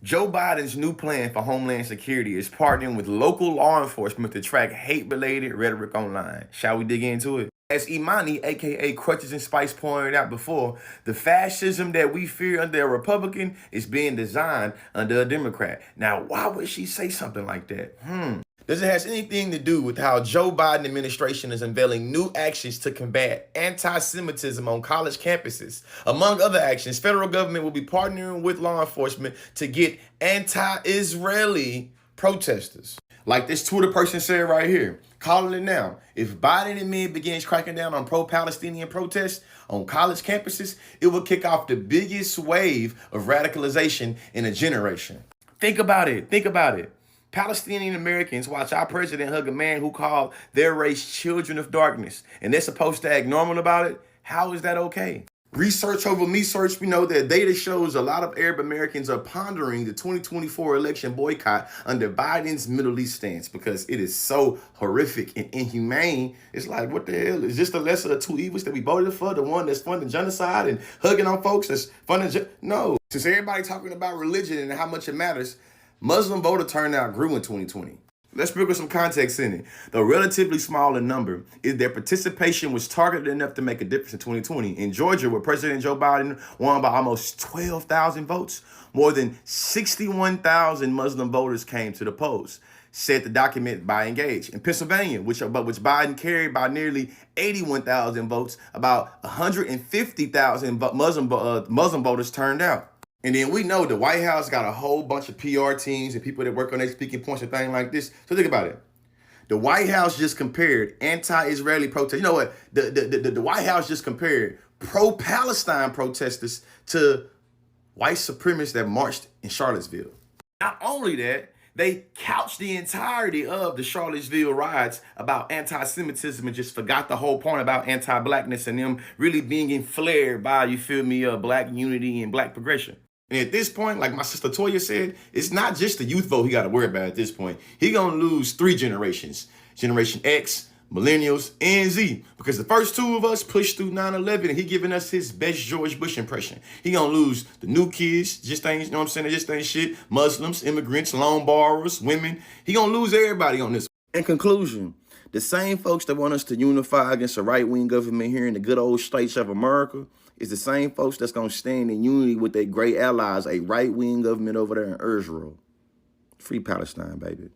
Joe Biden's new plan for Homeland Security is partnering with local law enforcement to track hate-related rhetoric online. Shall we dig into it? As Imani, aka Crutches and Spice, pointed out before, the fascism that we fear under a Republican is being designed under a Democrat. Now, why would she say something like that? Does it have anything to do with how Joe Biden administration is unveiling new actions to combat anti-Semitism on college campuses? Among other actions, federal government will be partnering with law enforcement to get anti-Israeli protesters. Like this Twitter person said right here, calling it now. If Biden and men begins cracking down on pro-Palestinian protests on college campuses, it will kick off the biggest wave of radicalization in a generation. Think about it. Think about it. Palestinian Americans watch our president hug a man who called their race children of darkness, and they're supposed to act normal about it. How is that okay? Research over me search, we know that data shows a lot of Arab Americans are pondering the 2024 election boycott under Biden's Middle East stance because it is so horrific and inhumane. It's like, what the hell? Is this the lesser of two evils that we voted for? The one that's funding genocide and hugging on folks that's funding no. Since everybody talking about religion and how much it matters, Muslim voter turnout grew in 2020. Let's bring some context in it. Though relatively small in number, their participation was targeted enough to make a difference in 2020. In Georgia, where President Joe Biden won by almost 12,000 votes, more than 61,000 Muslim voters came to the polls, said the document by Engage. In Pennsylvania, which Biden carried by nearly 81,000 votes, about 150,000 Muslim voters turned out. And then we know the White House got a whole bunch of PR teams and people that work on their speaking points and things like this. So think about it. The White House just compared anti-Israeli protests. You know what? The White House just compared pro-Palestine protesters to white supremacists that marched in Charlottesville. Not only that, they couched the entirety of the Charlottesville riots about anti-Semitism and just forgot the whole point about anti-blackness and them really being flared by, you feel me, black unity and black progression. And at this point, like my sister Toya said, it's not just the youth vote he got to worry about at this point. He going to lose 3 generations, Generation X, Millennials, and Z. Because the first 2 of us pushed through 9/11 and he giving us his best George Bush impression. He going to lose the new kids, just ain't, you know what I'm saying? They just ain't shit. Muslims, immigrants, loan borrowers, women. He going to lose everybody on this. In conclusion, the same folks that want us to unify against a right-wing government here in the good old states of America is the same folks that's going to stand in unity with their great allies, a right-wing government over there in Israel. Free Palestine, baby.